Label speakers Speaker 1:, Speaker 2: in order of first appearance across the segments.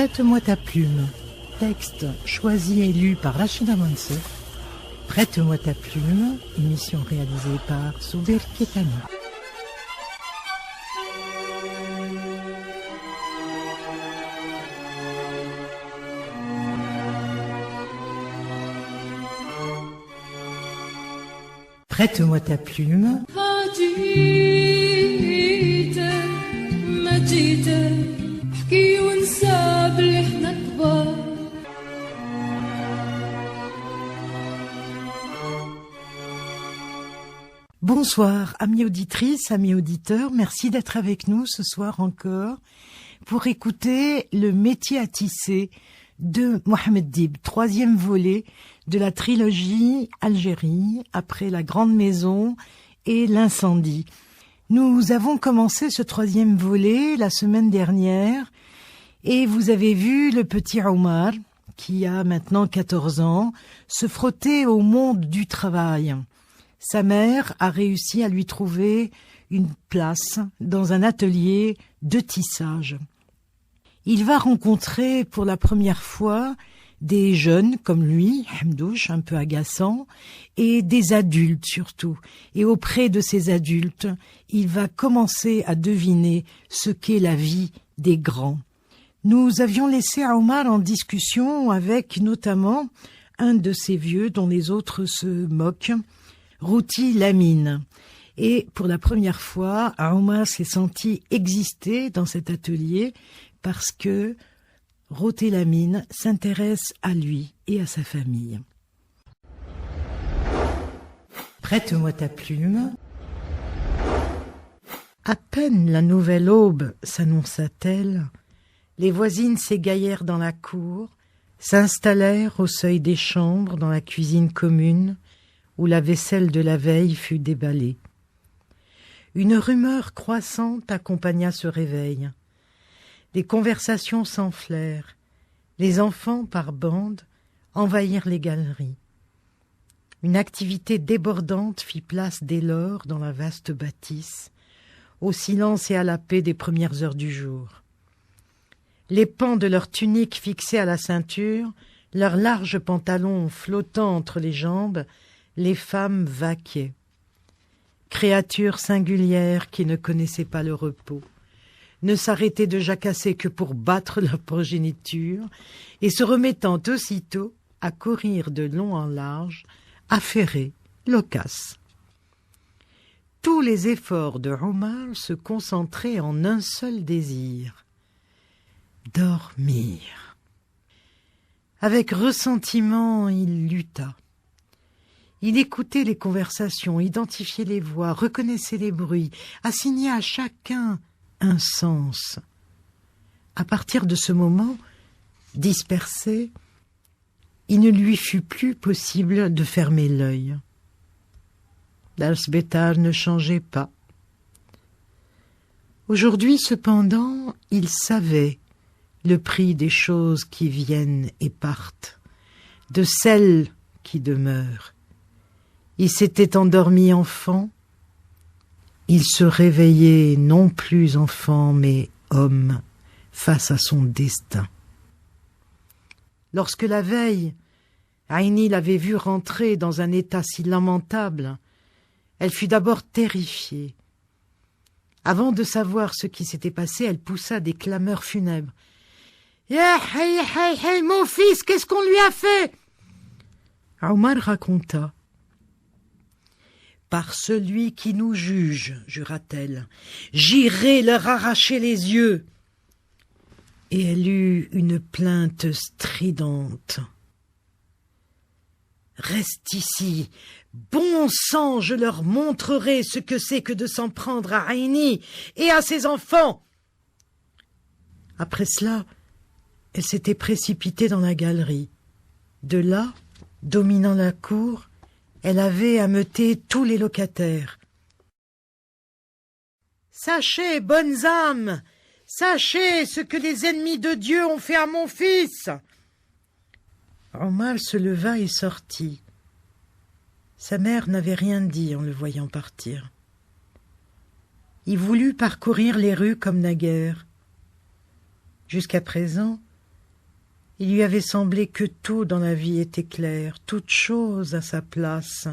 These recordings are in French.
Speaker 1: Prête-moi ta plume. Texte choisi et lu par Rachida Mansour. Prête-moi ta plume, émission réalisée par Soubir Ketani. Prête-moi ta plume. Bonsoir, amis auditrices, amis auditeurs, merci d'être avec nous ce soir encore pour écouter Le métier à tisser de Mohamed Dib, troisième volet de la trilogie Algérie, après La Grande Maison et L'incendie. Nous avons commencé ce troisième volet la semaine dernière et vous avez vu le petit Omar, qui a maintenant 14 ans, se frotter au monde du travail. Sa mère a réussi à lui trouver une place dans un atelier de tissage. Il va rencontrer pour la première fois des jeunes comme lui, Hamdouche, un peu agaçant, et des adultes surtout. Et auprès de ces adultes, il va commencer à deviner ce qu'est la vie des grands. Nous avions laissé Omar en discussion avec notamment un de ces vieux dont les autres se moquent, Routi Lamine. Et pour la première fois, Omar s'est senti exister dans cet atelier parce que Routi Lamine s'intéresse à lui et à sa famille. Prête-moi ta plume. À peine la nouvelle aube s'annonça-t-elle, les voisines s'égaillèrent dans la cour, s'installèrent au seuil des chambres dans la cuisine commune, où la vaisselle de la veille fut déballée. Une rumeur croissante accompagna ce réveil. Des conversations s'enflèrent. Les enfants, par bandes, envahirent les galeries. Une activité débordante fit place dès lors dans la vaste bâtisse, au silence et à la paix des premières heures du jour. Les pans de leurs tuniques fixés à la ceinture, leurs larges pantalons flottant entre les jambes, les femmes vaquaient. Créatures singulières qui ne connaissaient pas le repos, ne s'arrêtaient de jacasser que pour battre leur progéniture, et se remettant aussitôt à courir de long en large, affairés, loquaces. Tous les efforts de Omar se concentraient en un seul désir: dormir. Avec ressentiment, il lutta. Il écoutait les conversations, identifiait les voix, reconnaissait les bruits, assignait à chacun un sens. À partir de ce moment, dispersé, il ne lui fut plus possible de fermer l'œil. L'Alsbétar ne changeait pas. Aujourd'hui, cependant, il savait le prix des choses qui viennent et partent, de celles qui demeurent. Il s'était endormi enfant, il se réveillait non plus enfant, mais homme, face à son destin. Lorsque la veille, Aïni l'avait vu rentrer dans un état si lamentable, elle fut d'abord terrifiée. Avant de savoir ce qui s'était passé, elle poussa des clameurs funèbres. « Hey, mon fils, qu'est-ce qu'on lui a fait ?» Omar raconta. « Par celui qui nous juge, jura-t-elle, j'irai leur arracher les yeux. » Et elle eut une plainte stridente. « Reste ici, bon sang, je leur montrerai ce que c'est que de s'en prendre à Aïni et à ses enfants. » Après cela, elle s'était précipitée dans la galerie. De là, dominant la cour, elle avait ameuté tous les locataires. « Sachez, bonnes âmes, sachez ce que les ennemis de Dieu ont fait à mon fils !» Omar se leva et sortit. Sa mère n'avait rien dit en le voyant partir. Il voulut parcourir les rues comme naguère. Jusqu'à présent, Il lui avait semblé que tout dans la vie était clair, toute chose à sa place.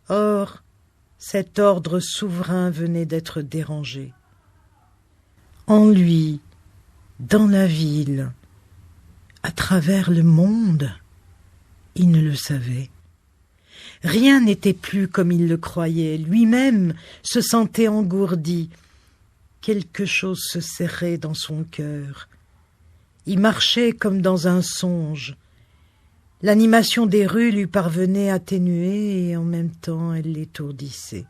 Speaker 1: Or, cet ordre souverain venait d'être dérangé. En lui, dans la ville, à travers le monde, il ne le savait. Rien n'était plus comme il le croyait. Lui-même se sentait engourdi. Quelque chose se serrait dans son cœur. Il marchait comme dans un songe. L'animation des rues lui parvenait atténuée et en même temps elle l'étourdissait.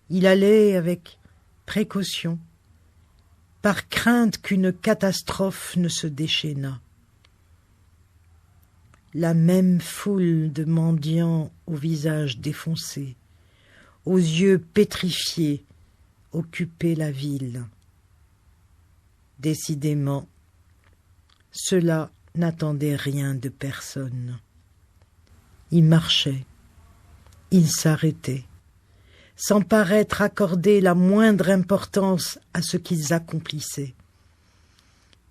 Speaker 1: Il allait avec précaution, par crainte qu'une catastrophe ne se déchaînât. La même foule de mendiants au visage défoncé, aux yeux pétrifiés, occupait la ville. Décidément, cela n'attendait rien de personne. Il marchait, il s'arrêtait, sans paraître accorder la moindre importance à ce qu'ils accomplissaient.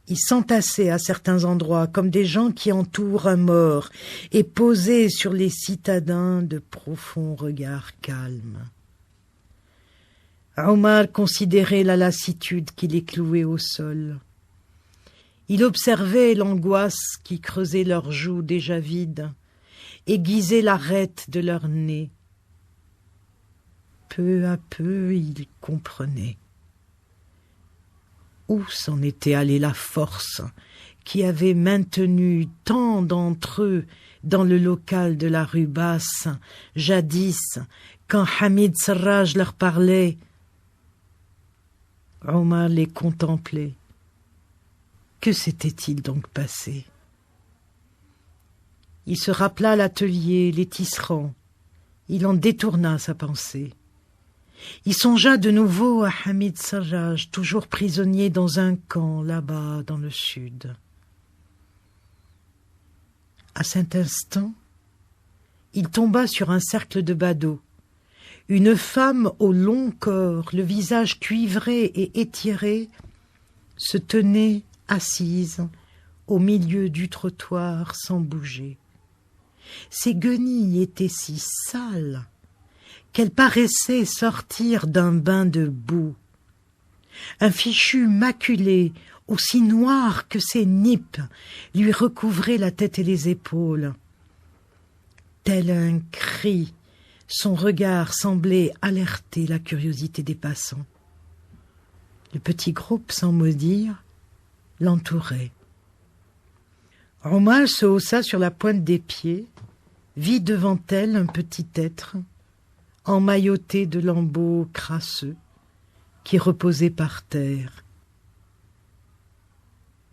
Speaker 1: Ils s'entassaient à certains endroits comme des gens qui entourent un mort et posaient sur les citadins de profonds regards calmes. Omar considérait la lassitude qui les clouait au sol. Il observait l'angoisse qui creusait leurs joues déjà vides, aiguisait l'arête de leur nez. Peu à peu, il comprenait. Où s'en était allée la force qui avait maintenu tant d'entre eux dans le local de la rue Basse, jadis, quand Hamid Serraj leur parlait? Omar les contemplait. Que s'était-il donc passé? Il se rappela l'atelier, les tisserands. Il en détourna sa pensée. Il songea de nouveau à Hamid Serraj, toujours prisonnier dans un camp, là-bas, dans le sud. À cet instant, il tomba sur un cercle de badauds. Une femme au long corps, le visage cuivré et étiré, se tenait assise au milieu du trottoir sans bouger. Ses guenilles étaient si sales qu'elle paraissait sortir d'un bain de boue. Un fichu maculé, aussi noir que ses nippes, lui recouvrait la tête et les épaules. Tel un cri, son regard semblait alerter la curiosité des passants. Le petit groupe, sans mot dire, l'entourait. Omar se haussa sur la pointe des pieds, vit devant elle un petit être, emmailloté de lambeaux crasseux, qui reposait par terre.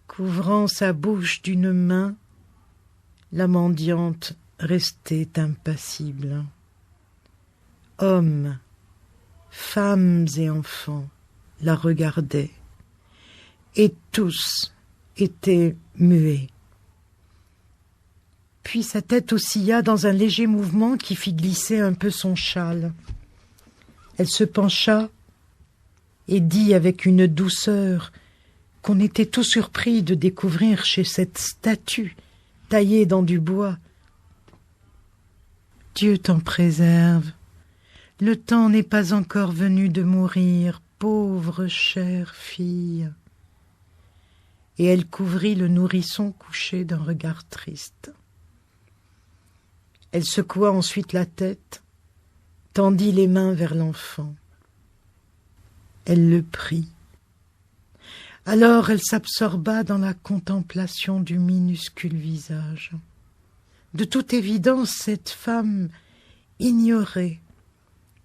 Speaker 1: Couvrant sa bouche d'une main, la mendiante restait impassible. Hommes, femmes et enfants la regardaient, et tous étaient muets. Puis sa tête oscilla dans un léger mouvement qui fit glisser un peu son châle. Elle se pencha et dit avec une douceur qu'on était tout surpris de découvrir chez cette statue taillée dans du bois. « Dieu t'en préserve. Le temps n'est pas encore venu de mourir, pauvre chère fille. » Et elle couvrit le nourrisson couché d'un regard triste. Elle secoua ensuite la tête, tendit les mains vers l'enfant. Elle le prit. Alors elle s'absorba dans la contemplation du minuscule visage. De toute évidence, cette femme ignorait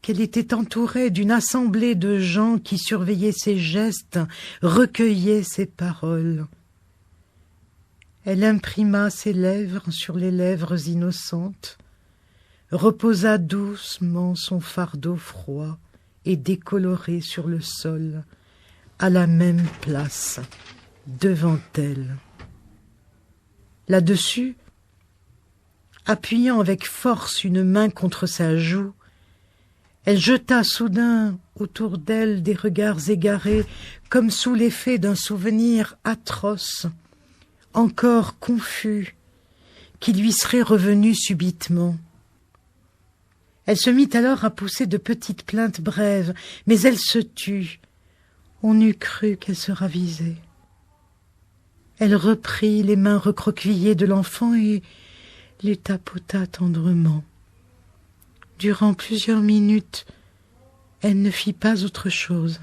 Speaker 1: qu'elle était entourée d'une assemblée de gens qui surveillaient ses gestes, recueillaient ses paroles. Elle imprima ses lèvres sur les lèvres innocentes, reposa doucement son fardeau froid et décoloré sur le sol, à la même place, devant elle. Là-dessus, appuyant avec force une main contre sa joue, elle jeta soudain autour d'elle des regards égarés, comme sous l'effet d'un souvenir atroce, encore confus, qui lui serait revenu subitement. Elle se mit alors à pousser de petites plaintes brèves, mais elle se tut. On eût cru qu'elle se ravisait. Elle reprit les mains recroquevillées de l'enfant et les tapota tendrement. Durant plusieurs minutes, elle ne fit pas autre chose.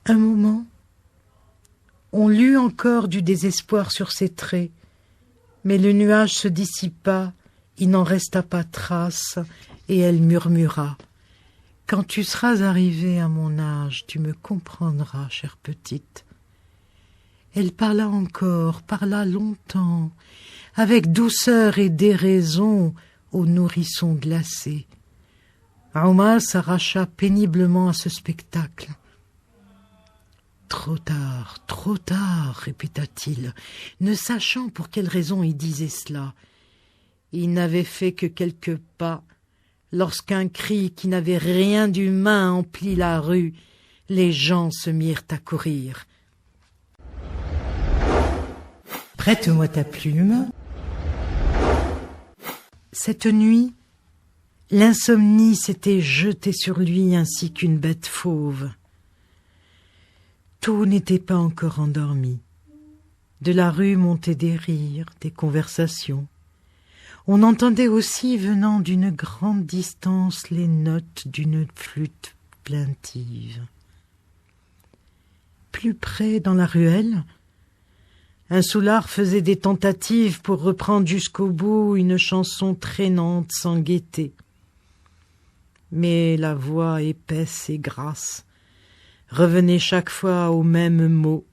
Speaker 1: Un moment, on lut encore du désespoir sur ses traits, mais le nuage se dissipa, il n'en resta pas trace, et elle murmura « Quand tu seras arrivée à mon âge, tu me comprendras, chère petite. » Elle parla encore, parla longtemps, avec douceur et déraison au nourrisson glacé. Omar s'arracha péniblement à ce spectacle. « trop tard, répéta-t-il, ne sachant pour quelle raison il disait cela. Il n'avait fait que quelques pas, lorsqu'un cri qui n'avait rien d'humain emplit la rue. Les gens se mirent à courir. « Prête-moi ta plume. » Cette nuit, l'insomnie s'était jetée sur lui ainsi qu'une bête fauve. Tout n'était pas encore endormi. De la rue montaient des rires, des conversations. On entendait aussi, venant d'une grande distance, les notes d'une flûte plaintive. Plus près, dans la ruelle, un soulard faisait des tentatives pour reprendre jusqu'au bout une chanson traînante sans gaieté. Mais la voix épaisse et grasse revenait chaque fois aux mêmes mots,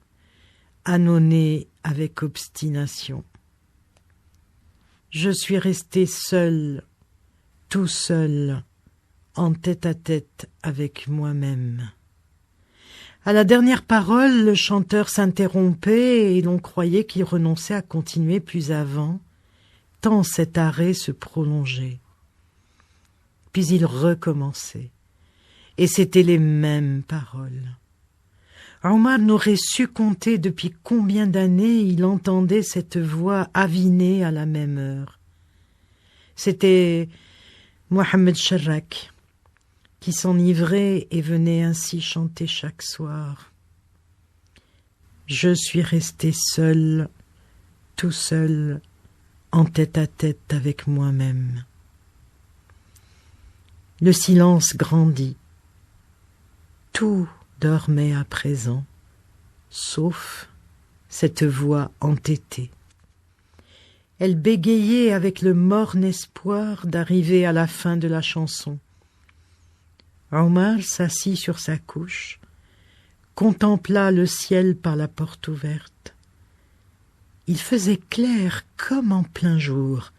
Speaker 1: ânonnés avec obstination. Je suis resté seul, tout seul, en tête-à-tête avec moi-même. À la dernière parole, le chanteur s'interrompait et l'on croyait qu'il renonçait à continuer plus avant, tant cet arrêt se prolongeait. Puis il recommençait, et c'étaient les mêmes paroles. Omar n'aurait su compter depuis combien d'années il entendait cette voix avinée à la même heure. C'était Mohammed Sharrak, qui s'enivrait et venait ainsi chanter chaque soir. Je suis resté seul, tout seul, en tête-à-tête avec moi-même. Le silence grandit. Tout dormait à présent, sauf cette voix entêtée. Elle bégayait avec le morne espoir d'arriver à la fin de la chanson. Omar s'assit sur sa couche, contempla le ciel par la porte ouverte. Il faisait clair comme en plein jour.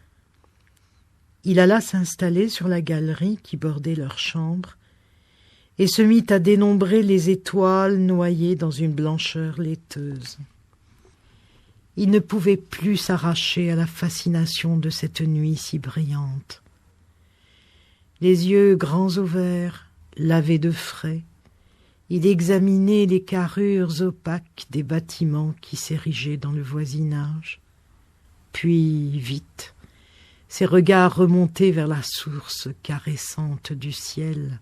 Speaker 1: Il alla s'installer sur la galerie qui bordait leur chambre et se mit à dénombrer les étoiles noyées dans une blancheur laiteuse. Il ne pouvait plus s'arracher à la fascination de cette nuit si brillante. Les yeux grands ouverts, lavés de frais, il examinait les carrures opaques des bâtiments qui s'érigeaient dans le voisinage. Puis, vite, ses regards remontaient vers la source caressante du ciel,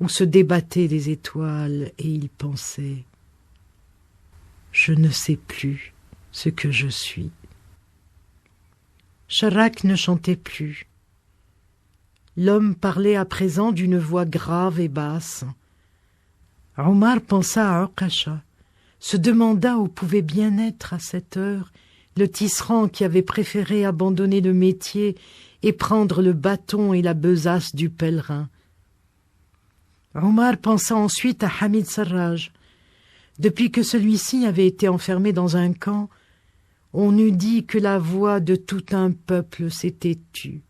Speaker 1: où se débattaient les étoiles, et il pensait « Je ne sais plus ce que je suis. » Sharrak ne chantait plus. L'homme parlait à présent d'une voix grave et basse. Omar pensa à Okasha, se demanda où pouvait bien être à cette heure le tisserand qui avait préféré abandonner le métier et prendre le bâton et la besace du pèlerin. Omar pensa ensuite à Hamid Sarraj. Depuis que celui-ci avait été enfermé dans un camp, on eût dit que la voix de tout un peuple s'était tue.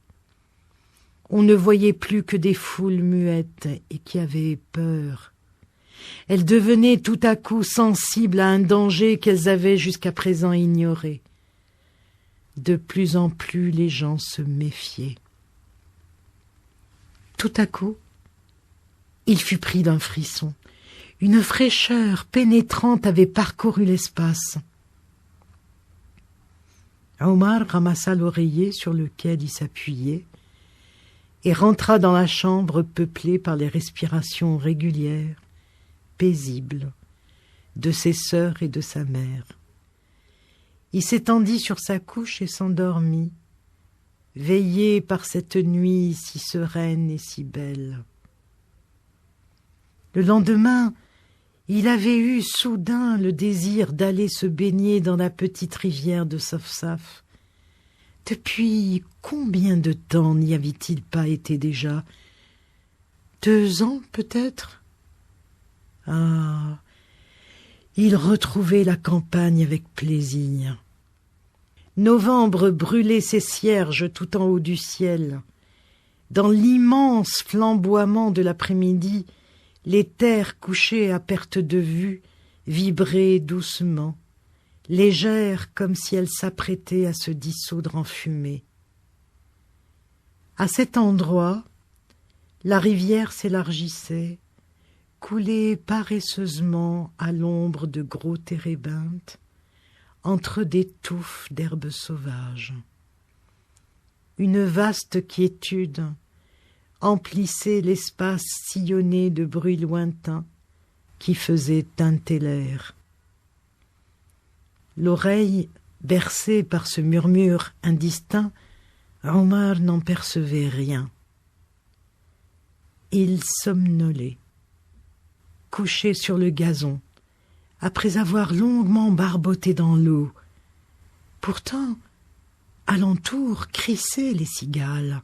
Speaker 1: On ne voyait plus que des foules muettes et qui avaient peur. Elles devenaient tout à coup sensibles à un danger qu'elles avaient jusqu'à présent ignoré. De plus en plus les gens se méfiaient. Tout à coup, il fut pris d'un frisson. Une fraîcheur pénétrante avait parcouru l'espace. Omar ramassa l'oreiller sur lequel il s'appuyait et rentra dans la chambre peuplée par les respirations régulières, paisibles, de ses sœurs et de sa mère. Il s'étendit sur sa couche et s'endormit, veillé par cette nuit si sereine et si belle. Le lendemain, il avait eu soudain le désir d'aller se baigner dans la petite rivière de Safsaf. Depuis combien de temps n'y avait-il pas été déjà? 2 ans, peut-être? Ah, il retrouvait la campagne avec plaisir. Novembre brûlait ses cierges tout en haut du ciel. Dans l'immense flamboiement de l'après-midi, les terres couchées à perte de vue vibraient doucement, légères comme si elles s'apprêtaient à se dissoudre en fumée. À cet endroit, la rivière s'élargissait, coulait paresseusement à l'ombre de gros térébinthes, entre des touffes d'herbes sauvages. Une vaste quiétude emplissait l'espace sillonné de bruits lointains qui faisaient tinter l'air. L'oreille bercée par ce murmure indistinct, Omar n'en percevait rien. Il somnolait, couché sur le gazon, après avoir longuement barboté dans l'eau. Pourtant, alentour crissaient les cigales,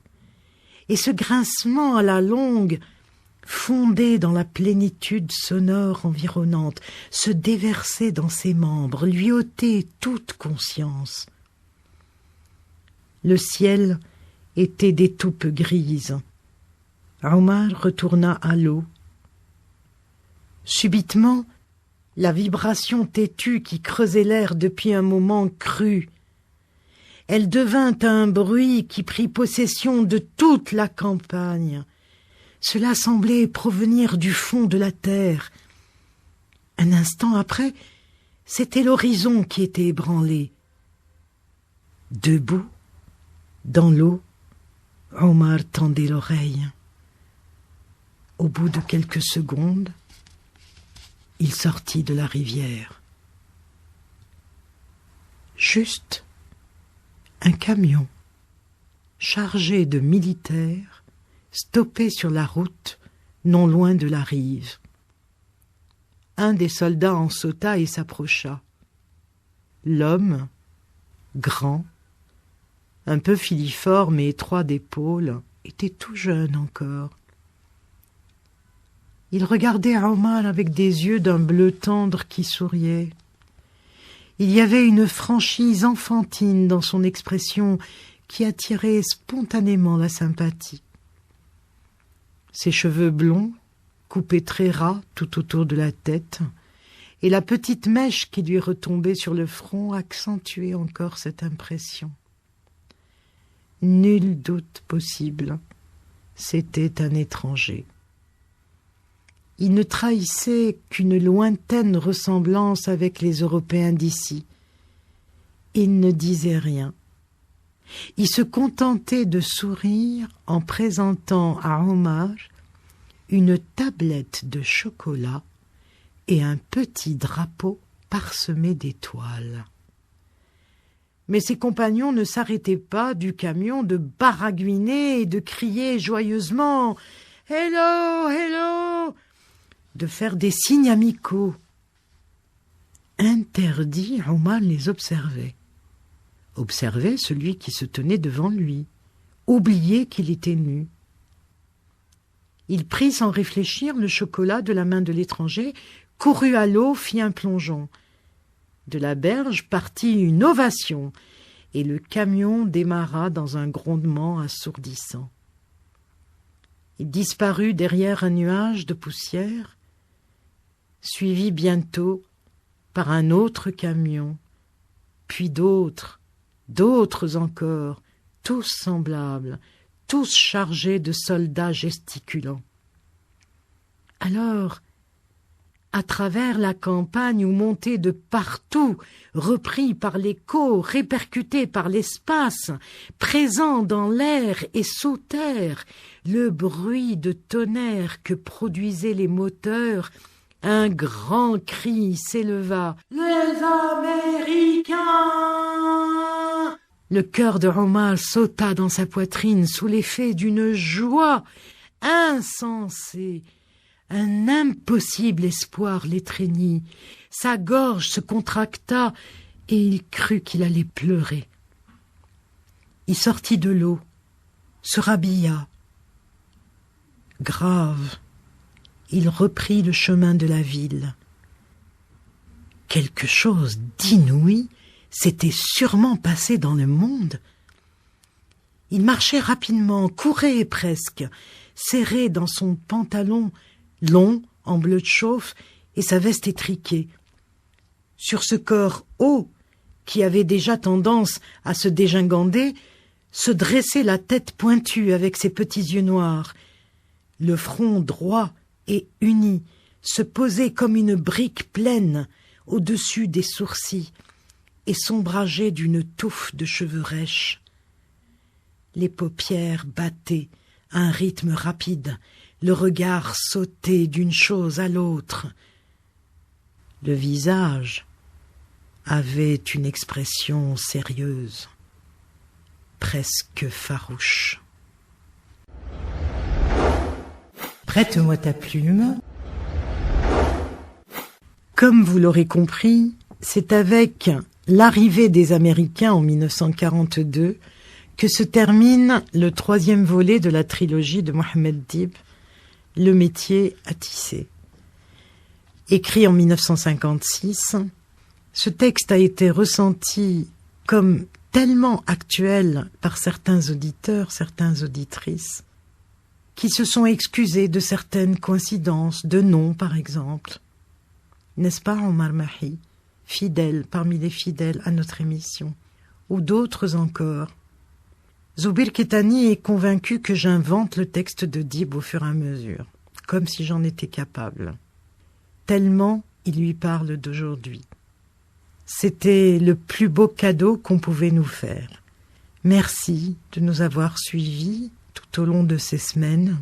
Speaker 1: et ce grincement à la longue fondait dans la plénitude sonore environnante, se déversait dans ses membres, lui ôtait toute conscience. Le ciel était d'étoupes grises. Omar retourna à l'eau. Subitement, la vibration têtue qui creusait l'air depuis un moment crut. Elle devint un bruit qui prit possession de toute la campagne. Cela semblait provenir du fond de la terre. Un instant après, c'était l'horizon qui était ébranlé. Debout, dans l'eau, Omar tendait l'oreille. Au bout de quelques secondes, il sortit de la rivière. Juste un camion chargé de militaires stoppé sur la route non loin de la rive. Un des soldats en sauta et s'approcha. L'homme, grand, un peu filiforme et étroit d'épaules, était tout jeune encore. Il regardait Omar avec des yeux d'un bleu tendre qui souriait. Il y avait une franchise enfantine dans son expression qui attirait spontanément la sympathie. Ses cheveux blonds, coupés très ras tout autour de la tête, et la petite mèche qui lui retombait sur le front accentuaient encore cette impression. Nul doute possible, c'était un étranger. Il ne trahissait qu'une lointaine ressemblance avec les Européens d'ici. Il ne disait rien. Il se contentait de sourire en présentant à Omar une tablette de chocolat et un petit drapeau parsemé d'étoiles. Mais ses compagnons ne s'arrêtaient pas du camion de baragouiner et de crier joyeusement « Hello, hello !» de faire des signes amicaux. Interdit, Omar les observait. Observait celui qui se tenait devant lui, oubliait qu'il était nu. Il prit sans réfléchir le chocolat de la main de l'étranger, courut à l'eau, fit un plongeon. De la berge partit une ovation, et le camion démarra dans un grondement assourdissant. Il disparut derrière un nuage de poussière, suivi bientôt par un autre camion, puis d'autres encore, tous semblables, tous chargés de soldats gesticulants. Alors, à travers la campagne ou monté de partout, repris par l'écho, répercuté par l'espace, présent dans l'air et sous terre, le bruit de tonnerre que produisaient les moteurs, un grand cri s'éleva. « Les Américains !» Le cœur de Omar sauta dans sa poitrine sous l'effet d'une joie insensée. Un impossible espoir l'étreignit. Sa gorge se contracta et il crut qu'il allait pleurer. Il sortit de l'eau, se rhabilla. Grave, il reprit le chemin de la ville. Quelque chose d'inouï s'était sûrement passé dans le monde. Il marchait rapidement, courait presque, serré dans son pantalon long, en bleu de chauffe, et sa veste étriquée. Sur ce corps haut, qui avait déjà tendance à se dégingandrer, se dressait la tête pointue avec ses petits yeux noirs. Le front droit et uni se posait comme une brique pleine au-dessus des sourcils et s'ombrageait d'une touffe de cheveux rêches. Les paupières battaient à un rythme rapide, le regard sautait d'une chose à l'autre. Le visage avait une expression sérieuse, presque farouche. Prête-moi ta plume. Comme vous l'aurez compris, c'est avec l'arrivée des Américains en 1942 que se termine le 3e volet de la trilogie de Mohammed Dib, Le métier à tisser. Écrit en 1956, ce texte a été ressenti comme tellement actuel par certains auditeurs, certaines auditrices, qui se sont excusés de certaines coïncidences, de noms par exemple. N'est-ce pas Omar Mahi, fidèle parmi les fidèles à notre émission, ou d'autres encore. Zoubir Ketani est convaincu que j'invente le texte de Dib au fur et à mesure, comme si j'en étais capable. Tellement il lui parle d'aujourd'hui. C'était le plus beau cadeau qu'on pouvait nous faire. Merci de nous avoir suivis tout au long de ces semaines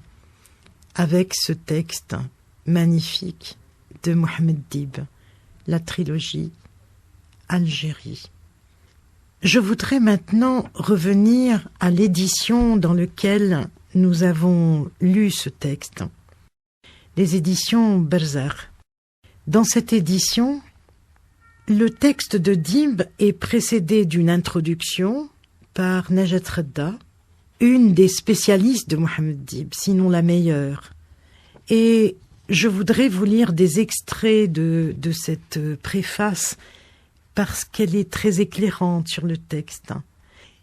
Speaker 1: avec ce texte magnifique de Mohammed Dib, la trilogie Algérie. Je voudrais maintenant revenir à l'édition dans laquelle nous avons lu ce texte, les éditions Berzakh. Dans cette édition, le texte de Dib est précédé d'une introduction par Najat Redda, une des spécialistes de Mohammed Dib, sinon la meilleure. Et je voudrais vous lire des extraits de cette préface parce qu'elle est très éclairante sur le texte.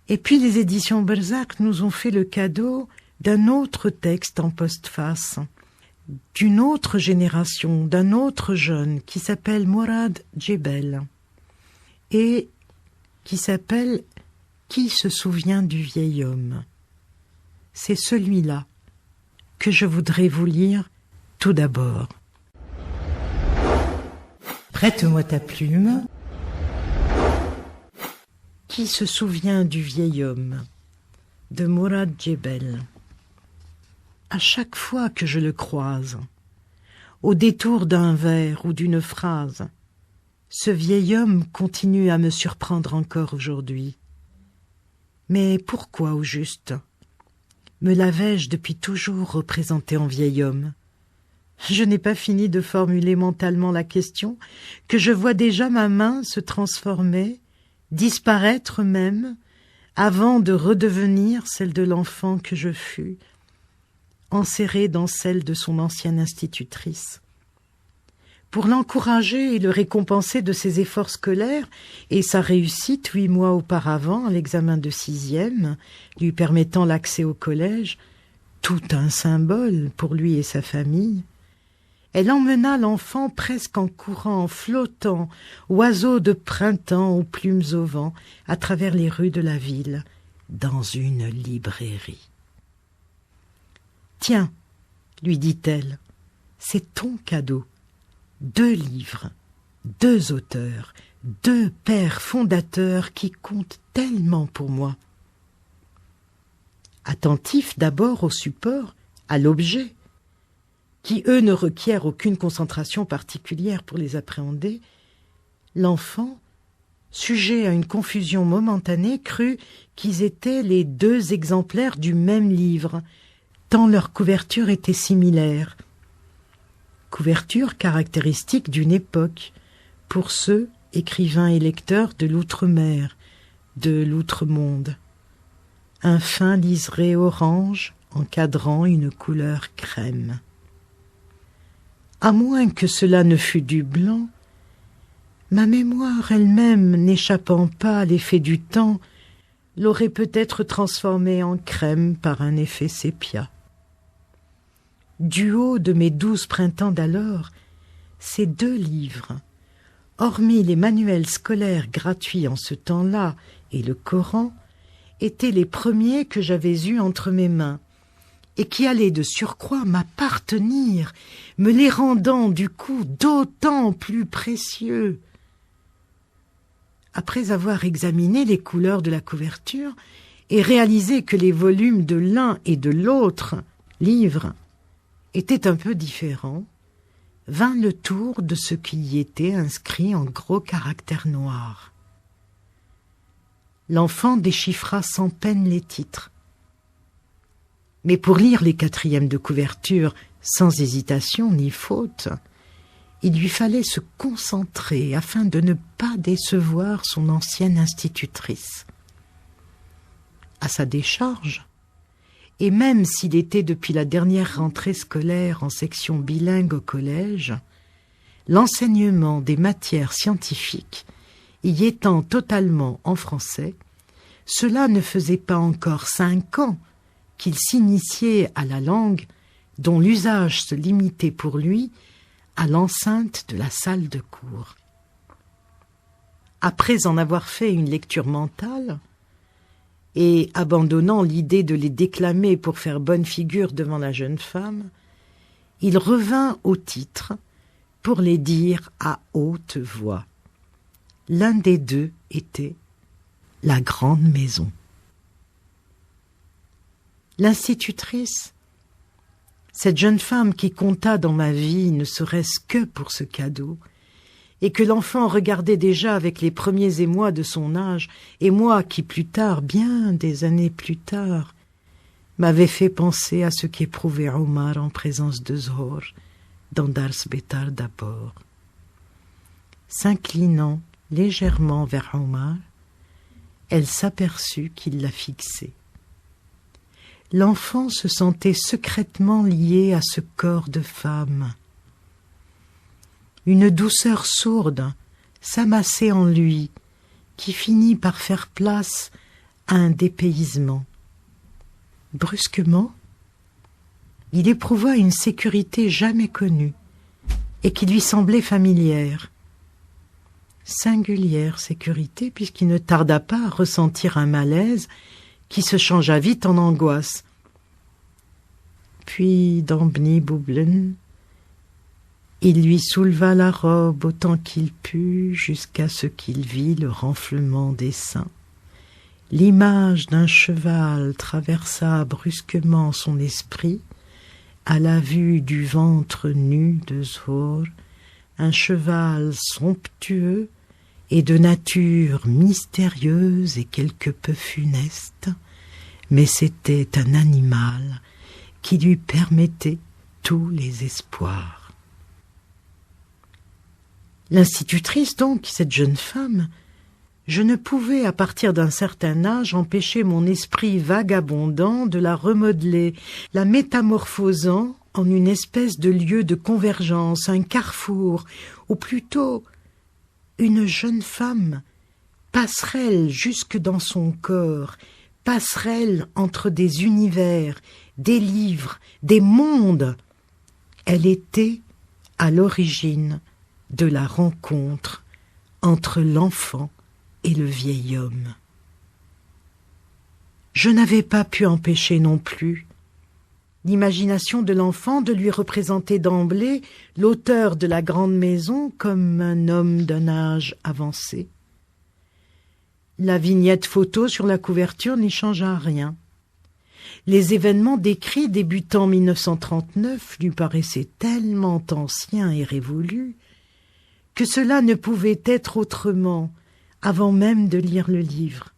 Speaker 1: Et puis les éditions Berzakh nous ont fait le cadeau d'un autre texte en postface, d'une autre génération, d'un autre jeune qui s'appelle Mourad Djebel et qui s'appelle « Qui se souvient du vieil homme ?» C'est celui-là que je voudrais vous lire tout d'abord. Prête-moi ta plume. Qui se souvient du vieil homme de Mourad Djebel. À chaque fois que je le croise, au détour d'un vers ou d'une phrase, ce vieil homme continue à me surprendre encore aujourd'hui. Mais pourquoi, au juste, me l'avais-je depuis toujours représenté en vieil homme? Je n'ai pas fini de formuler mentalement la question que je vois déjà ma main se transformer, disparaître même, avant de redevenir celle de l'enfant que je fus, enserrée dans celle de son ancienne institutrice. Pour l'encourager et le récompenser de ses efforts scolaires et sa réussite 8 mois auparavant à l'examen de 6e, lui permettant l'accès au collège, tout un symbole pour lui et sa famille, elle emmena l'enfant presque en courant, flottant, oiseau de printemps aux plumes au vent, à travers les rues de la ville, dans une librairie. « Tiens, lui dit-elle, c'est ton cadeau. 2 livres, 2 auteurs, 2 pères fondateurs qui comptent tellement pour moi. Attentif d'abord au support, à l'objet, qui eux ne requièrent aucune concentration particulière pour les appréhender, l'enfant, sujet à une confusion momentanée, crut qu'ils étaient les 2 exemplaires du même livre, tant leur couverture était similaire. Couverture caractéristique d'une époque, pour ceux, écrivains et lecteurs de l'outre-mer, de l'outre-monde. Un fin liseré orange encadrant une couleur crème. À moins que cela ne fût du blanc, ma mémoire elle-même, n'échappant pas à l'effet du temps, l'aurait peut-être transformé en crème par un effet sépia. Du haut de mes 12 printemps d'alors, ces 2 livres, hormis les manuels scolaires gratuits en ce temps-là et le Coran, étaient les premiers que j'avais eus entre mes mains, et qui allaient de surcroît m'appartenir, me les rendant du coup d'autant plus précieux. Après avoir examiné les couleurs de la couverture et réalisé que les volumes de l'un et de l'autre livre étaient un peu différents, vint le tour de ce qui y était inscrit en gros caractères noirs. L'enfant déchiffra sans peine les titres. Mais pour lire les 4e de couverture sans hésitation ni faute, il lui fallait se concentrer afin de ne pas décevoir son ancienne institutrice. À sa décharge, et même s'il était depuis la dernière rentrée scolaire en section bilingue au collège, l'enseignement des matières scientifiques y étant totalement en français, cela ne faisait pas encore 5 ans qu'il s'initiait à la langue dont l'usage se limitait pour lui à l'enceinte de la salle de cours. Après en avoir fait une lecture mentale, et abandonnant l'idée de les déclamer pour faire bonne figure devant la jeune femme, il revint au titre pour les dire à haute voix. L'un des 2 était « La grande maison ». L'institutrice, cette jeune femme qui compta dans ma vie ne serait-ce que pour ce cadeau, et que l'enfant regardait déjà avec les premiers émois de son âge, et moi qui plus tard, bien des années plus tard, m'avait fait penser à ce qu'éprouvait Omar en présence de Zohor, dans Dars Betar d'abord. S'inclinant légèrement vers Omar, elle s'aperçut qu'il la fixait. L'enfant se sentait secrètement lié à ce corps de femme. Une douceur sourde s'amassait en lui, qui finit par faire place à un dépaysement. Brusquement, il éprouva une sécurité jamais connue et qui lui semblait familière. Singulière sécurité, puisqu'il ne tarda pas à ressentir un malaise qui se changea vite en angoisse. Puis, dans Bni Boublen, il lui souleva la robe autant qu'il put jusqu'à ce qu'il vit le renflement des seins. L'image d'un cheval traversa brusquement son esprit à la vue du ventre nu de Zohor, un cheval somptueux et de nature mystérieuse et quelque peu funeste, mais c'était un animal qui lui permettait tous les espoirs. L'institutrice donc, cette jeune femme, je ne pouvais, à partir d'un certain âge, empêcher mon esprit vagabondant de la remodeler, la métamorphosant en une espèce de lieu de convergence, un carrefour, ou plutôt une jeune femme, passerelle jusque dans son corps, passerelle entre des univers, des livres, des mondes. Elle était à l'origine de la rencontre entre l'enfant et le vieil homme. Je n'avais pas pu empêcher non plus l'imagination de l'enfant de lui représenter d'emblée l'auteur de la grande maison comme un homme d'un âge avancé. La vignette photo sur la couverture n'y changea rien. Les événements décrits débutant en 1939 lui paraissaient tellement anciens et révolus que cela ne pouvait être autrement avant même de lire le livre.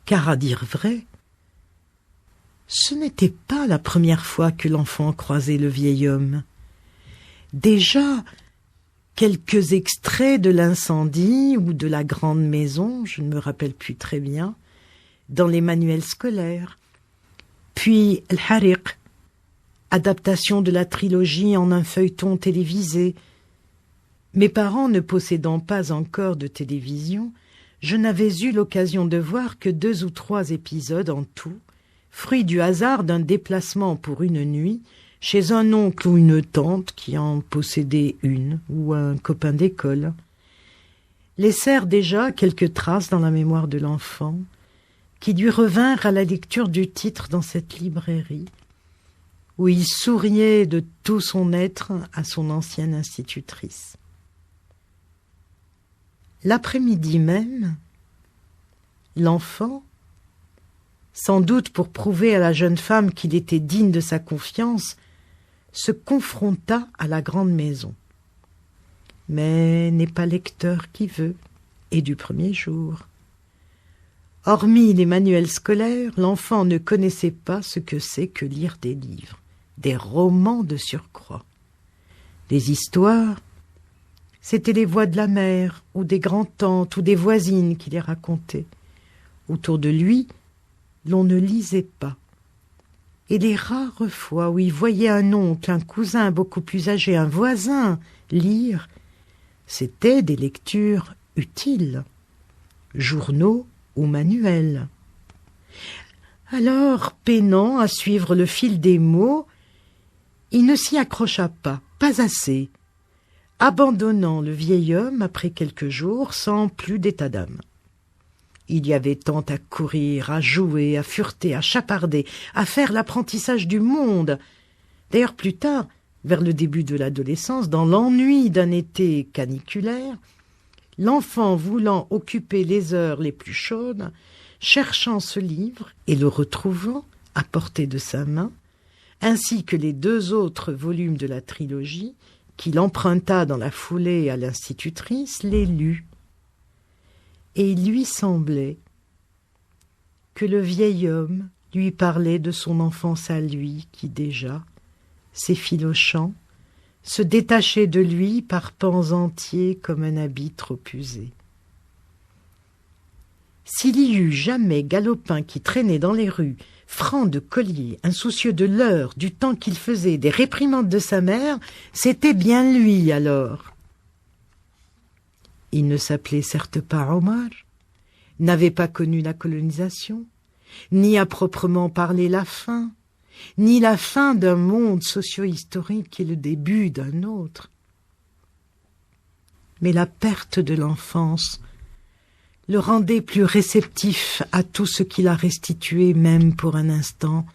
Speaker 1: Car à dire vrai, ce n'était pas la première fois que l'enfant croisait le vieil homme. Déjà, quelques extraits de l'incendie ou de la grande maison, je ne me rappelle plus très bien, dans les manuels scolaires. Puis Al-Hariq, adaptation de la trilogie en un feuilleton télévisé. Mes parents ne possédant pas encore de télévision, je n'avais eu l'occasion de voir que 2 ou 3 épisodes en tout, fruit du hasard d'un déplacement pour une nuit chez un oncle ou une tante qui en possédait une, ou un copain d'école. Laissèrent déjà quelques traces dans la mémoire de l'enfant, qui lui revinrent à la lecture du titre dans cette librairie, où il souriait de tout son être à son ancienne institutrice. L'après-midi même, l'enfant, sans doute pour prouver à la jeune femme qu'il était digne de sa confiance, se confronta à la grande maison. Mais n'est pas lecteur qui veut, et du premier jour. Hormis les manuels scolaires, l'enfant ne connaissait pas ce que c'est que lire des livres, des romans de surcroît. Les histoires, c'étaient les voix de la mère, ou des grands-tantes, ou des voisines qui les racontaient. Autour de lui, l'on ne lisait pas. Et les rares fois où il voyait un oncle, un cousin beaucoup plus âgé, un voisin lire, c'étaient des lectures utiles, journaux ou manuels. Alors, peinant à suivre le fil des mots, il ne s'y accrocha pas assez, abandonnant le vieil homme après quelques jours sans plus d'état d'âme. Il y avait tant à courir, à jouer, à fureter, à chaparder, à faire l'apprentissage du monde. D'ailleurs, plus tard, vers le début de l'adolescence, dans l'ennui d'un été caniculaire, l'enfant voulant occuper les heures les plus chaudes, cherchant ce livre et le retrouvant à portée de sa main, ainsi que les 2 autres volumes de la trilogie, qu'il emprunta dans la foulée à l'institutrice, les lut. Et il lui semblait que le vieil homme lui parlait de son enfance à lui, qui déjà, s'effilochant, se détachait de lui par pans entiers comme un habit trop usé. S'il y eut jamais Galopin qui traînait dans les rues, franc de collier, insoucieux de l'heure, du temps qu'il faisait, des réprimandes de sa mère, c'était bien lui alors. Il ne s'appelait certes pas Omar, n'avait pas connu la colonisation, ni à proprement parler la fin, ni la fin d'un monde socio-historique et le début d'un autre. Mais la perte de l'enfance le rendait plus réceptif à tout ce qu'il a restitué, même pour un instant,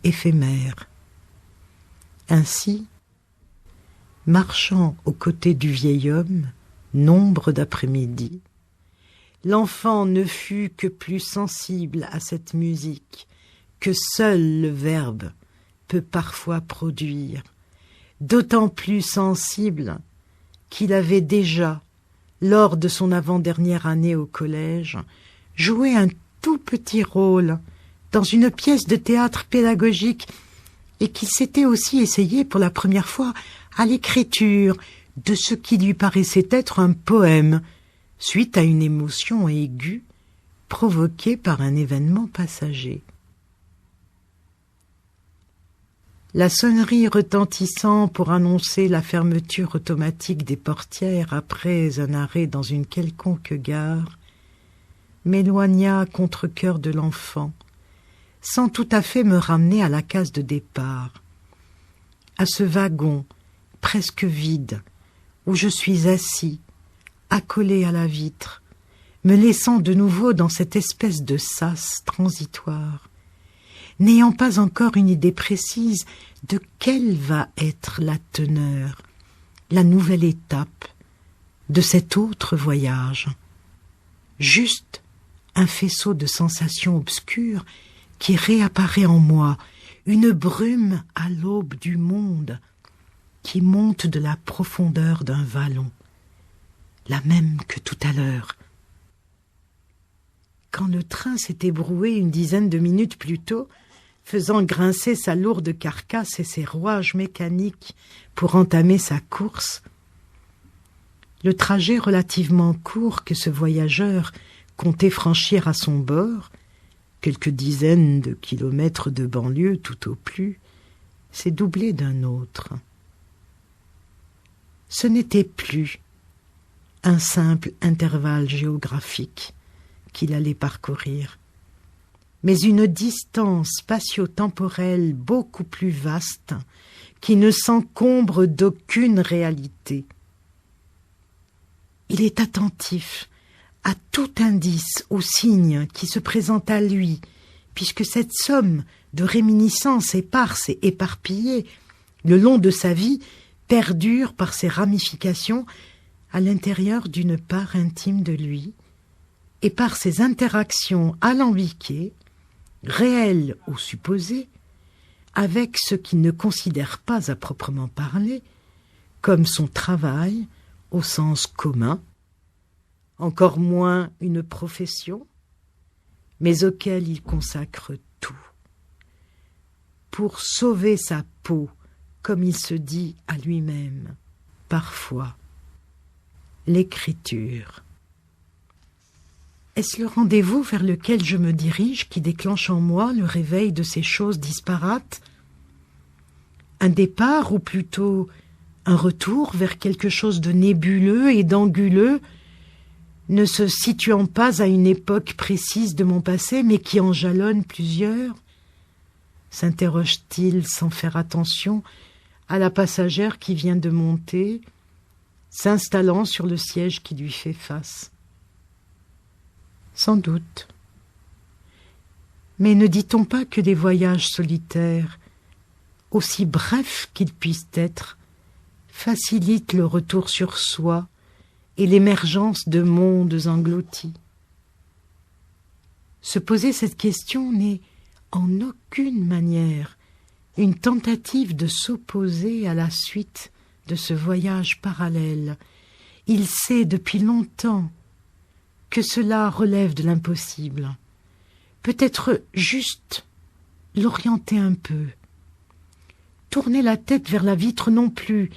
Speaker 1: éphémère. Ainsi, marchant aux côtés du vieil homme, nombre d'après-midi, l'enfant ne fut que plus sensible à cette musique que seul le verbe peut parfois produire, d'autant plus sensible qu'il avait déjà, lors de son avant-dernière année au collège, joué un tout petit rôle dans une pièce de théâtre pédagogique et qu'il s'était aussi essayé pour la première fois à l'écriture de ce qui lui paraissait être un poème, suite à une émotion aiguë provoquée par un événement passager. La sonnerie retentissant pour annoncer la fermeture automatique des portières après un arrêt dans une quelconque gare m'éloigna à contre-cœur de l'enfant, sans tout à fait me ramener à la case de départ, à ce wagon presque vide où je suis assis, accolé à la vitre, me laissant de nouveau dans cette espèce de sas transitoire, n'ayant pas encore une idée précise de quelle va être la teneur, la nouvelle étape de cet autre voyage. Juste un faisceau de sensations obscures qui réapparaît en moi, une brume à l'aube du monde qui monte de la profondeur d'un vallon, la même que tout à l'heure. Quand le train s'est ébroué une dizaine de minutes plus tôt, faisant grincer sa lourde carcasse et ses rouages mécaniques pour entamer sa course, le trajet relativement court que ce voyageur comptait franchir à son bord, quelques dizaines de kilomètres de banlieue tout au plus, s'est doublé d'un autre. Ce n'était plus un simple intervalle géographique qu'il allait parcourir, mais une distance spatio-temporelle beaucoup plus vaste qui ne s'encombre d'aucune réalité. Il est attentif à tout indice ou signe qui se présente à lui, puisque cette somme de réminiscences éparses et éparpillées le long de sa vie perdure par ses ramifications à l'intérieur d'une part intime de lui et par ses interactions alambiquées, réelles ou supposées, avec ce qu'il ne considère pas à proprement parler comme son travail au sens commun, encore moins une profession, mais auquel il consacre tout. Pour sauver sa peau, comme il se dit à lui-même, parfois, l'écriture. Est-ce le rendez-vous vers lequel je me dirige qui déclenche en moi le réveil de ces choses disparates? Un départ, ou plutôt un retour vers quelque chose de nébuleux et d'anguleux, ne se situant pas à une époque précise de mon passé, mais qui en jalonne plusieurs? S'interroge-t-il sans faire attention à la passagère qui vient de monter, s'installant sur le siège qui lui fait face? Sans doute. Mais ne dit-on pas que des voyages solitaires, aussi brefs qu'ils puissent être, facilitent le retour sur soi et l'émergence de mondes engloutis? Se poser cette question n'est en aucune manière une tentative de s'opposer à la suite de ce voyage parallèle. Il sait depuis longtemps que cela relève de l'impossible. Peut-être juste l'orienter un peu. Tourner la tête vers la vitre non plus,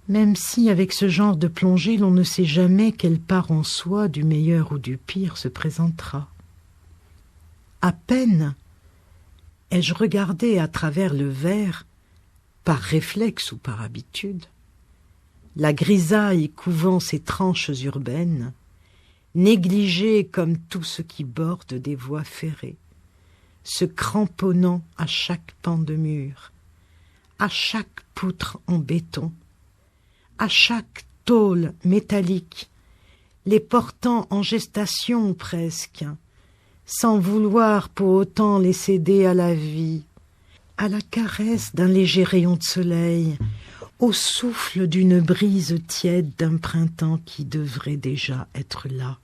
Speaker 1: même si avec ce genre de plongée l'on ne sait jamais quelle part en soi, du meilleur ou du pire, se présentera. À peine ai-je regardé à travers le verre, par réflexe ou par habitude, la grisaille couvant ces tranches urbaines, négligées comme tout ce qui borde des voies ferrées, se cramponnant à chaque pan de mur, à chaque poutre en béton, à chaque tôle métallique, les portant en gestation presque, sans vouloir pour autant les céder à la vie, à la caresse d'un léger rayon de soleil, au souffle d'une brise tiède d'un printemps qui devrait déjà être là,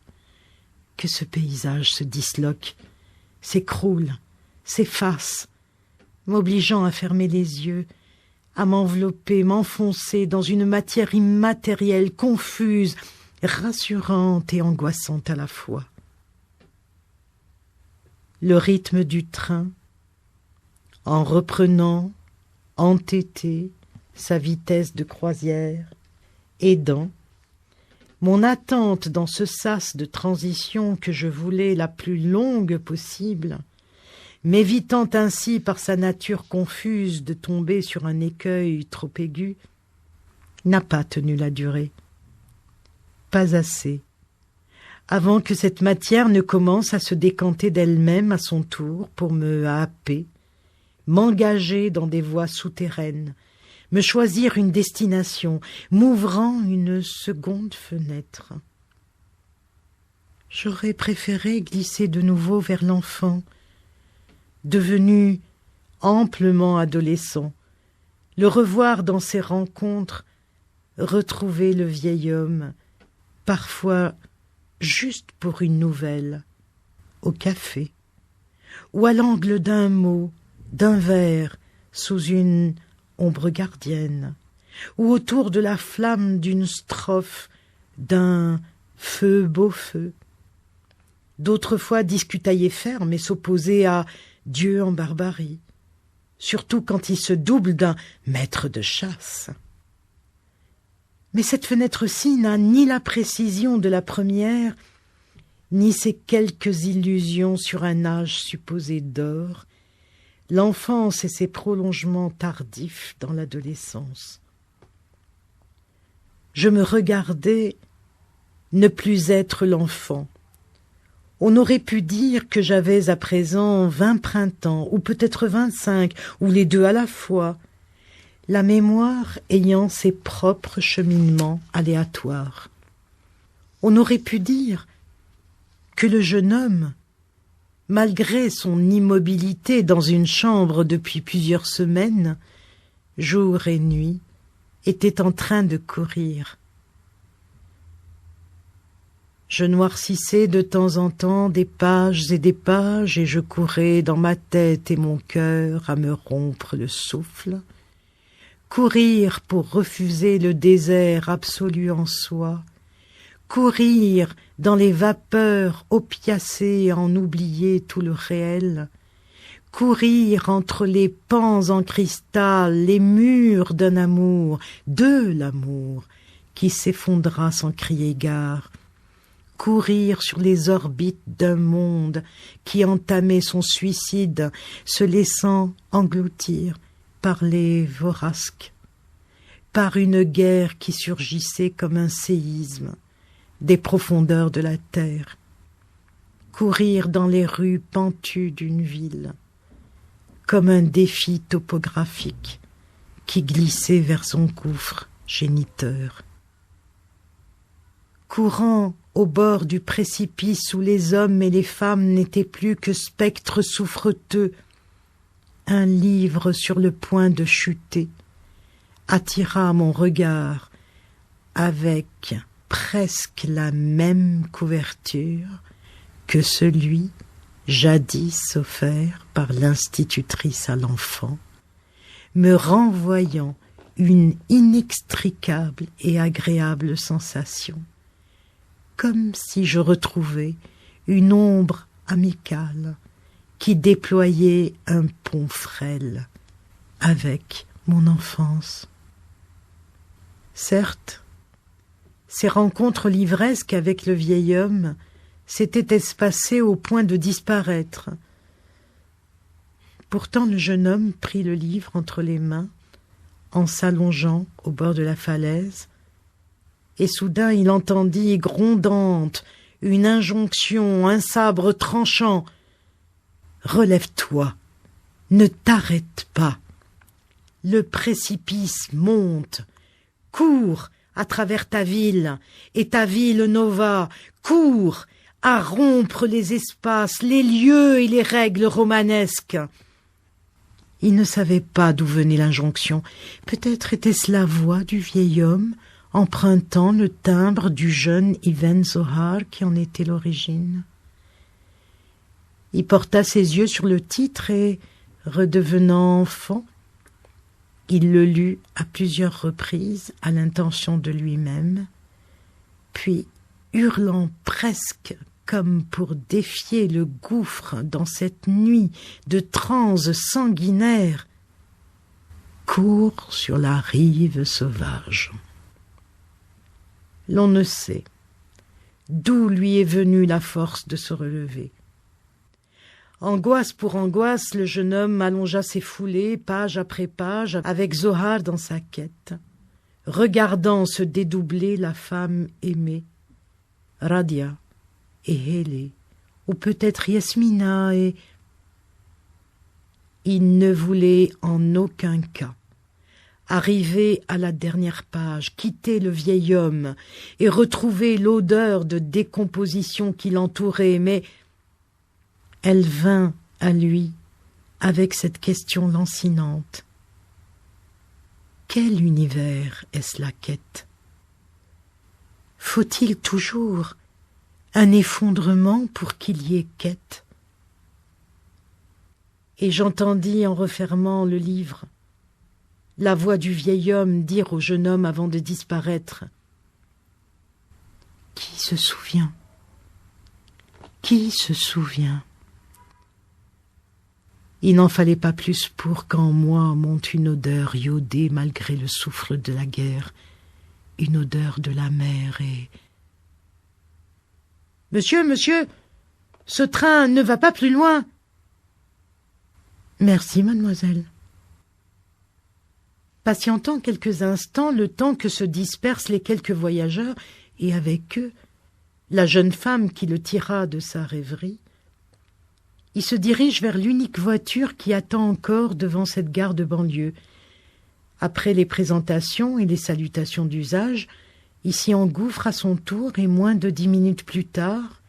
Speaker 1: que ce paysage se disloque, s'écroule, s'efface, m'obligeant à fermer les yeux, à m'envelopper, m'enfoncer dans une matière immatérielle, confuse, rassurante et angoissante à la fois. Le rythme du train, en reprenant, entêté, sa vitesse de croisière, aidant, mon attente dans ce sas de transition que je voulais la plus longue possible, m'évitant ainsi par sa nature confuse de tomber sur un écueil trop aigu, n'a pas tenu la durée. Pas assez. Avant que cette matière ne commence à se décanter d'elle-même à son tour pour me happer, m'engager dans des voies souterraines, me choisir une destination, m'ouvrant une seconde fenêtre. J'aurais préféré glisser de nouveau vers l'enfant, devenu amplement adolescent, le revoir dans ses rencontres, retrouver le vieil homme, parfois juste pour une nouvelle, au café, ou à l'angle d'un mot, d'un verre, sous une ombre gardienne, ou autour de la flamme d'une strophe, d'un feu beau feu. D'autres fois discutailler ferme et s'opposer à Dieu en barbarie, surtout quand il se double d'un maître de chasse. Mais cette fenêtre-ci n'a ni la précision de la première, ni ces quelques illusions sur un âge supposé d'or, l'enfance et ses prolongements tardifs dans l'adolescence. Je me regardais ne plus être l'enfant. On aurait pu dire que j'avais à présent 20 printemps, ou peut-être 25, ou les deux à la fois, la mémoire ayant ses propres cheminements aléatoires. On aurait pu dire que le jeune homme, malgré son immobilité dans une chambre depuis plusieurs semaines, jour et nuit, était en train de courir. Je noircissais de temps en temps des pages et je courais dans ma tête et mon cœur à me rompre le souffle. Courir pour refuser le désert absolu en soi, courir dans les vapeurs opiacées à en oublier tout le réel, courir entre les pans en cristal, les murs d'un amour, de l'amour, qui s'effondra sans crier gare, courir sur les orbites d'un monde qui entamait son suicide, se laissant engloutir par les Vorasques, par une guerre qui surgissait comme un séisme des profondeurs de la terre, courir dans les rues pentues d'une ville, comme un défi topographique qui glissait vers son gouffre géniteur. Courant au bord du précipice où les hommes et les femmes n'étaient plus que spectres souffreteux, un livre sur le point de chuter attira mon regard avec presque la même couverture que celui jadis offert par l'institutrice à l'enfant, me renvoyant une inextricable et agréable sensation, comme si je retrouvais une ombre amicale qui déployait un pont frêle avec mon enfance. Certes, ces rencontres livresques avec le vieil homme s'étaient espacées au point de disparaître. Pourtant le jeune homme prit le livre entre les mains, en s'allongeant au bord de la falaise, et soudain il entendit grondante une injonction, un sabre tranchant. « Relève-toi, ne t'arrête pas. Le précipice monte. Cours à travers ta ville et ta ville nova. Cours à rompre les espaces, les lieux et les règles romanesques. » Il ne savait pas d'où venait l'injonction. Peut-être était-ce la voix du vieil homme empruntant le timbre du jeune Ibn Zohar qui en était l'origine. Il porta ses yeux sur le titre et, redevenant enfant, il le lut à plusieurs reprises à l'intention de lui-même, puis, hurlant presque comme pour défier le gouffre dans cette nuit de transe sanguinaire, court sur la rive sauvage. L'on ne sait d'où lui est venue la force de se relever. Angoisse pour angoisse, le jeune homme allongea ses foulées, page après page, avec Zohar dans sa quête, regardant se dédoubler la femme aimée, Radia et Hélé, ou peut-être Yasmina et... Il ne voulait en aucun cas arriver à la dernière page, quitter le vieil homme et retrouver l'odeur de décomposition qui l'entourait, mais elle vint à lui avec cette question lancinante. Quel univers est-ce la quête? Faut-il toujours un effondrement pour qu'il y ait quête? Et j'entendis en refermant le livre la voix du vieil homme dire au jeune homme avant de disparaître: « Qui se souvient? Qui se souvient ?» Il n'en fallait pas plus pour qu'en moi monte une odeur iodée malgré le souffle de la guerre, une odeur de la mer et... « Monsieur, monsieur, ce train ne va pas plus loin. »« Merci, mademoiselle. » Patientant quelques instants, le temps que se dispersent les quelques voyageurs, et avec eux, la jeune femme qui le tira de sa rêverie, il se dirige vers l'unique voiture qui attend encore devant cette gare de banlieue. Après les présentations et les salutations d'usage, il s'y engouffre à son tour et moins de 10 minutes plus tard,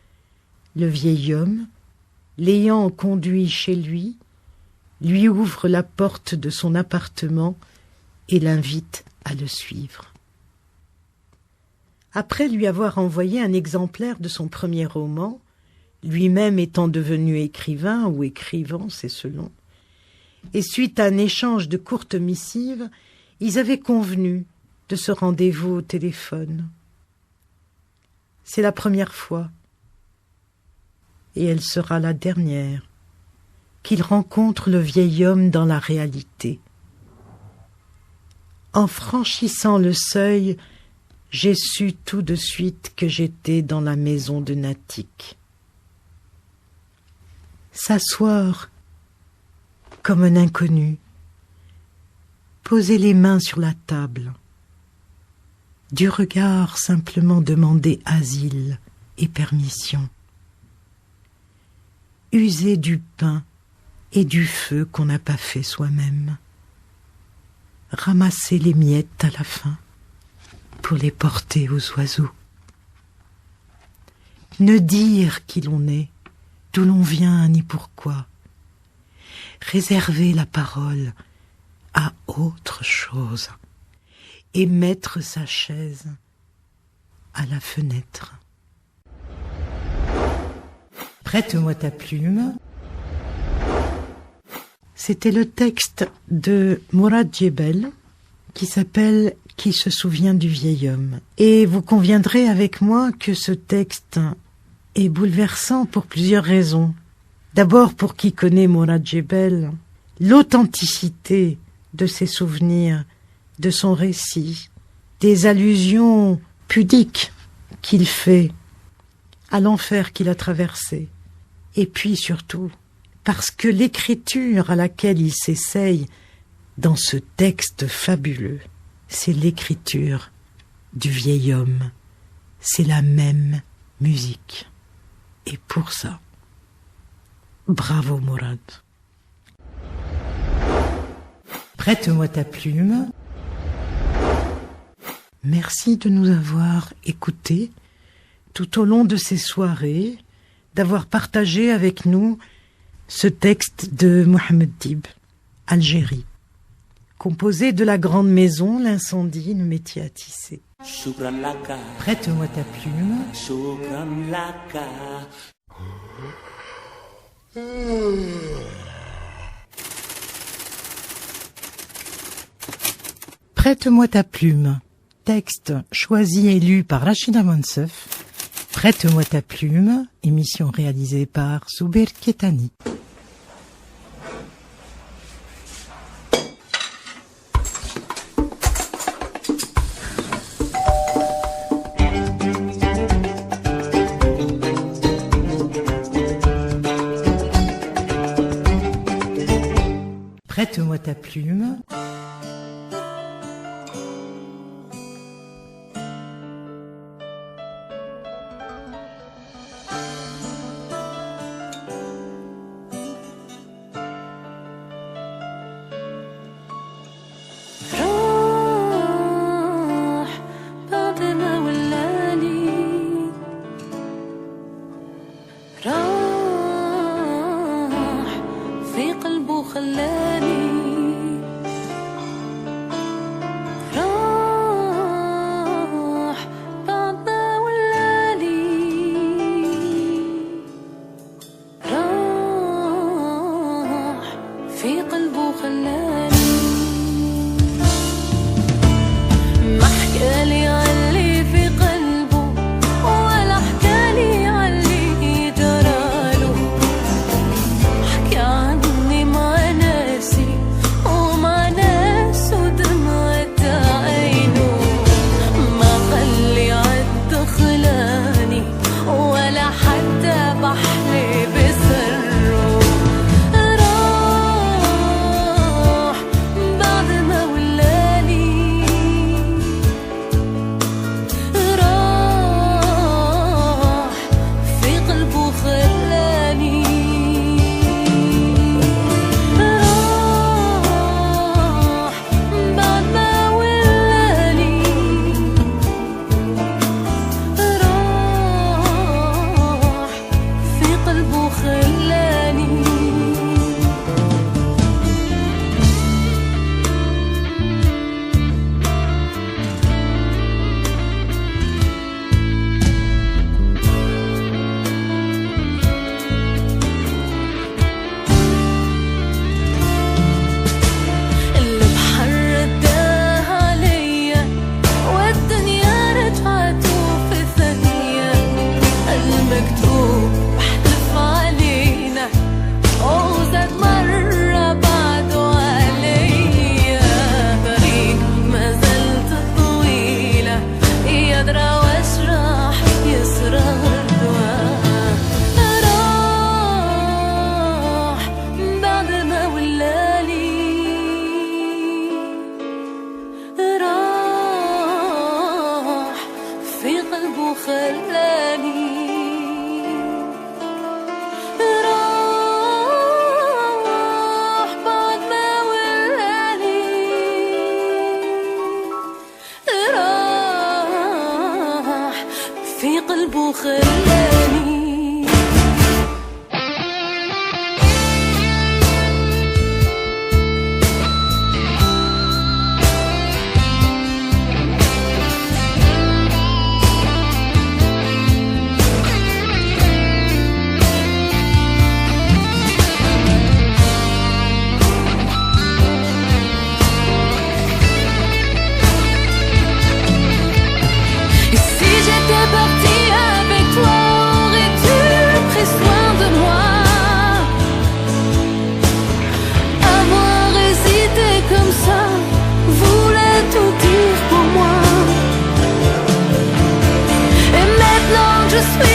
Speaker 1: le vieil homme, l'ayant conduit chez lui ouvre la porte de son appartement et l'invite à le suivre. Après lui avoir envoyé un exemplaire de son premier roman, lui-même étant devenu écrivain ou écrivant, c'est selon, et suite à un échange de courtes missives, ils avaient convenu de ce rendez-vous au téléphone. C'est la première fois, et elle sera la dernière, qu'il rencontre le vieil homme dans la réalité. En franchissant le seuil, j'ai su tout de suite que j'étais dans la maison de Natik. S'asseoir comme un inconnu, poser les mains sur la table, du regard simplement demander asile et permission, user du pain et du feu qu'on n'a pas fait soi-même, ramasser les miettes à la fin pour les porter aux oiseaux, ne dire qui l'on est, d'où l'on vient ni pourquoi, réserver la parole à autre chose et mettre sa chaise à la fenêtre. Prête-moi ta plume. C'était le texte de Mourad Djebel qui s'appelle « Qui se souvient du vieil homme ». Et vous conviendrez avec moi que ce texte est bouleversant pour plusieurs raisons. D'abord, pour qui connaît Mourad Djebel, l'authenticité de ses souvenirs, de son récit, des allusions pudiques qu'il fait à l'enfer qu'il a traversé. Et puis surtout, parce que l'écriture à laquelle il s'essaye dans ce texte fabuleux, c'est l'écriture du vieil homme. C'est la même musique. Et pour ça, bravo Mourad. Prête-moi ta plume. Merci de nous avoir écoutés tout au long de ces soirées, d'avoir partagé avec nous ce texte de Mohamed Dib, Algérie, composé de la grande maison, l'incendie, le métier à tisser. Prête-moi ta plume. Prête-moi ta plume. Texte choisi et lu par Rachida Monsef. Prête-moi ta plume. Émission réalisée par Souber Ketani. Prête-moi ta plume.
Speaker 2: في قلبه خلاني. Parti avec toi, aurais-tu pris soin de moi? Avoir hésité comme ça voulait tout dire pour moi. Et maintenant que je suis